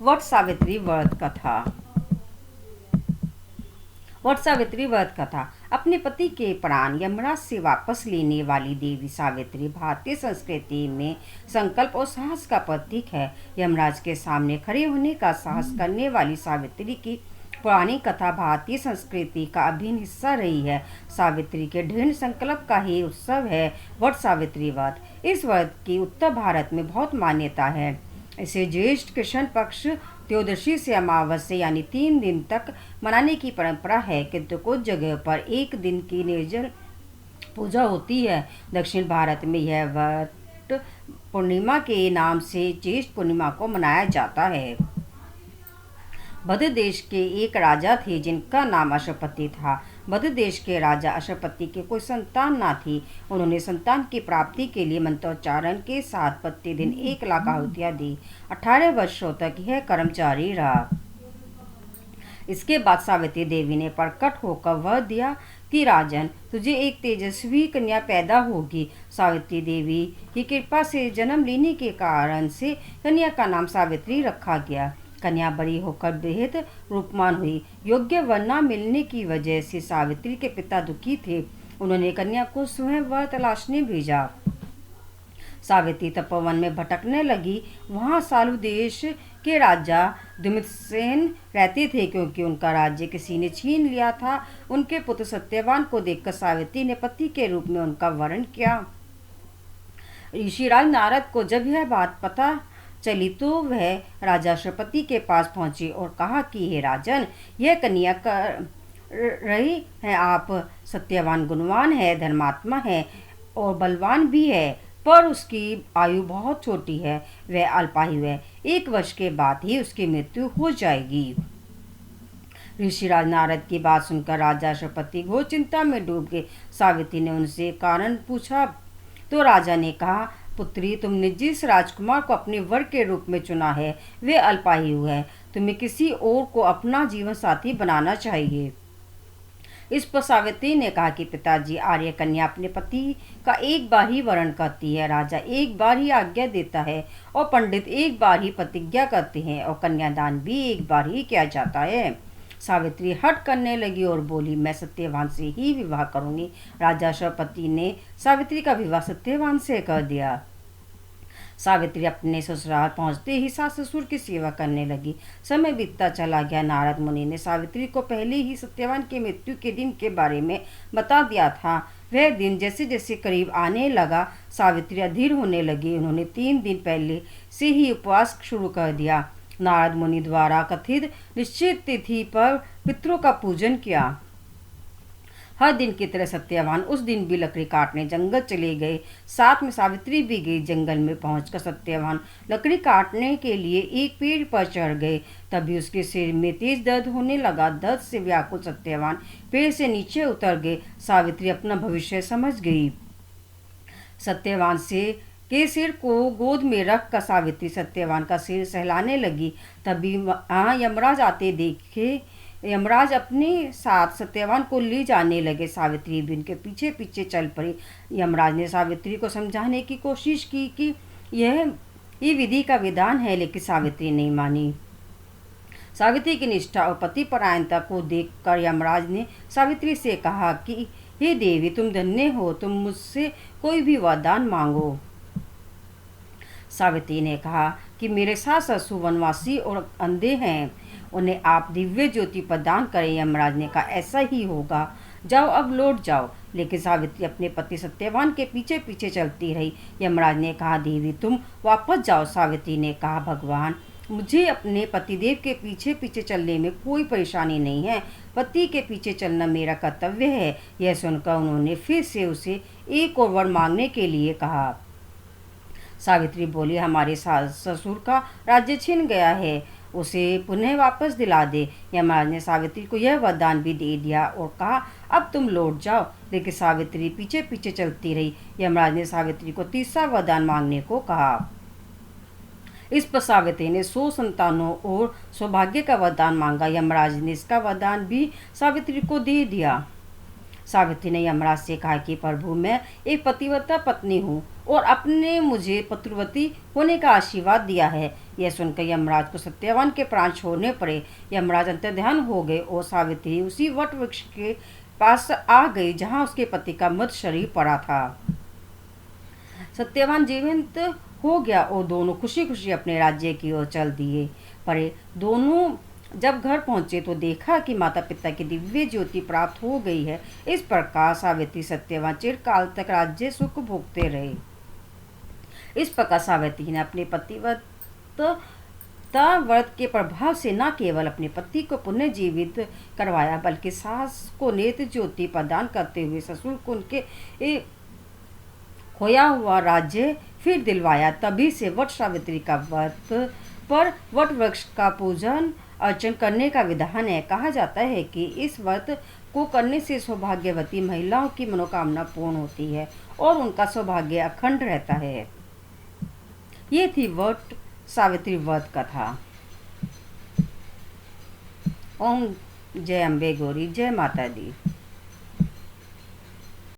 वट सावित्री व्रत कथा। वट सावित्री व्रत कथा। अपने पति के प्राण यमराज से वापस लेने वाली देवी सावित्री भारतीय संस्कृति में संकल्प और साहस का प्रतीक है। यमराज के सामने खड़े होने का साहस करने वाली सावित्री की पुरानी कथा भारतीय संस्कृति का अभिन्न हिस्सा रही है। सावित्री के दृढ़ संकल्प का ही उत्सव है वट सावित्री व्रत। इस व्रत की उत्तर भारत में बहुत मान्यता है। इसे ज्येष्ठ कृष्ण पक्ष त्रयोदशी से अमावस्या यानी 3 दिन तक मनाने की परंपरा है, किंतु कुछ जगह पर एक दिन की निर्जल पूजा होती है। दक्षिण भारत में यह वट पूर्णिमा के नाम से ज्येष्ठ पूर्णिमा को मनाया जाता है। बद्र देश के एक राजा थे जिनका नाम अश्वपति था। बद्र देश के राजा अश्वपति के कोई संतान ना थी। उन्होंने संतान की प्राप्ति के लिए मंत्रोच्चारण के साथ प्रतिदिन 1 लाख आहुतियां दी। 18 वर्षों तक यह कर्म जारी रहा। इसके बाद सावित्री देवी ने प्रकट होकर वह दिया कि राजन, तुझे एक तेजस्वी कन्या पैदा होगी। सावित्री देवी की कृपा से जन्म लेने के कारण से कन्या का नाम सावित्री रखा गया। कन्या बड़ी होकर बेहद रूपवान हुई। योग्य वर न मिलने की वजह से सावित्री के पिता दुखी थे। उन्होंने कन्या को स्वयं वर तलाशने भेजा। सावित्री तपोवन में भटकने लगी। वहां सालु देश के राजा दुमितसेन रहते थे। क्योंकि उनका राज्य किसी ने छीन लिया था, उनके पुत्र सत्यवान को देखकर सावित्री ने पति के रूप में उनका वरण किया। ऋषिराज नारद को जब यह बात पता चली तो वह राजा अश्वपति के पास पहुंची और कहा कि हे राजन, यह कन्या कर रही है आप सत्यवान गुणवान है, धर्मात्मा है और बलवान भी है, पर उसकी आयु बहुत छोटी है, वह अल्पायु है। 1 वर्ष के बाद ही उसकी मृत्यु हो जाएगी। ऋषिराज नारद की बात सुनकर राजा अश्वपति घोर चिंता में डूब गए। सावित्री ने उनसे कारण पूछा तो राजा ने कहा, पुत्री, तुमने जिस राजकुमार को अपने वर के रूप में चुना है वे अल्पायु है। तुम्हें किसी और को अपना जीवन साथी बनाना चाहिए। इस पर सावित्री ने कहा कि पिताजी, आर्य कन्या अपने पति का एक बार ही वरण करती है, राजा एक बार ही आज्ञा देता है और पंडित एक बार ही प्रतिज्ञा करते हैं और कन्यादान भी एक बार ही किया जाता है। सावित्री हट करने लगी और बोली, मैं सत्यवान से ही विवाह करूंगी। राजा अश्वपति ने सावित्री का विवाह सत्यवान से कर दिया। सावित्री अपने ससुराल पहुंचते ही सास ससुर की सेवा करने लगी। समय बीतता चला गया। नारद मुनि ने सावित्री को पहले ही सत्यवान की मृत्यु के दिन के बारे में बता दिया था। वह दिन जैसे जैसे करीब आने लगा, सावित्री अधीर होने लगी। उन्होंने 3 दिन पहले से ही उपवास शुरू कर दिया। नारद मुनि द्वारा कथित निश्चित तिथि पर पितरों का पूजन किया। हर दिन की तरह सत्यवान उस दिन भी लकड़ी काटने जंगल चले गए। साथ में सावित्री भी गई। जंगल में पहुंचकर सत्यवान लकड़ी काटने के लिए एक पेड़ पर चढ़ गए। तभी उसके सिर में तेज दर्द होने लगा। दर्द से व्याकुल सत्यवान पेड़ से नीचे उतर गए। सावित्री अपना भविष्य समझ गई। सत्यवान के सिर को गोद में रख कर सावित्री सत्यवान का सिर सहलाने लगी। तभी वहाँ यमराज आते देखे। यमराज अपने साथ सत्यवान को ले जाने लगे। सावित्री भी उनके पीछे पीछे चल पड़ी। यमराज ने सावित्री को समझाने की कोशिश की कि ये विधि का विधान है, लेकिन सावित्री नहीं मानी। सावित्री की निष्ठा और पतिपरायणता को देखकर यमराज ने सावित्री से कहा कि हे देवी, तुम धन्य हो, तुम मुझसे कोई भी वरदान मांगो। सावित्री ने कहा कि मेरे सास ससुर वनवासी और अंधे हैं, उन्हें आप दिव्य ज्योति प्रदान करें। यमराज ने कहा, ऐसा ही होगा, जाओ अब लौट जाओ। लेकिन सावित्री अपने पति सत्यवान के पीछे पीछे चलती रही। यमराज ने कहा, देवी तुम वापस जाओ। सावित्री ने कहा, भगवान, मुझे अपने पतिदेव के पीछे पीछे चलने में कोई परेशानी नहीं है, पति के पीछे चलना मेरा कर्तव्य है। यह सुनकर उन्होंने फिर से उसे एक और वर मांगने के लिए कहा। सावित्री बोली, हमारे सास ससुर का राज्य छिन गया है, उसे पुनः वापस दिला दे। यमराज ने सावित्री को यह वरदान भी दे दिया और कहा, अब तुम लौट जाओ। लेकिन सावित्री पीछे पीछे चलती रही। यमराज ने सावित्री को तीसरा वरदान मांगने को कहा। इस पर सावित्री ने 100 संतानों और सौभाग्य का वरदान मांगा। यमराज ने इसका वरदान भी सावित्री को दे दिया। सावित्री ने यमराज से कहा कि प्रभु, मैं एक पतिव्रता पत्नी हूँ और आपने मुझे पुत्रवती होने का आशीर्वाद दिया है। यह सुनकर यमराज को सत्यवान के प्राण छोड़ने पड़े। यमराज अंतर्ध्यान हो गए और सावित्री उसी वट वृक्ष के पास आ गई जहाँ उसके पति का मृत शरीर पड़ा था। सत्यवान जीवंत हो गया और दोनों खुशी खुशी अपने राज्य की ओर चल दिए। पर दोनों जब घर पहुंचे तो देखा कि माता पिता की दिव्य ज्योति प्राप्त हो गई है। इस प्रकार सावित्री सत्यवान चिरकाल तक राज्य सुख भोगते रहे। इस प्रकार सावित्री ने अपने पतिव्रता व्रत के प्रभाव से न केवल अपने पति को पुनर्जीवित करवाया, बल्कि सास को नेत्र ज्योति प्रदान करते हुए ससुर को उनके खोया हुआ राज्य फिर दिलवाया। तभी से वट सावित्री का व्रत पर वट वृक्ष का पूजन अर्चन करने का विधान है। कहा जाता है कि इस व्रत को करने से सौभाग्यवती महिलाओं की मनोकामना पूर्ण होती है और उनका सौभाग्य अखंड रहता है। ये थी वट सावित्री व्रत कथा। ओम जय अम्बे गौरी, जय माता दी।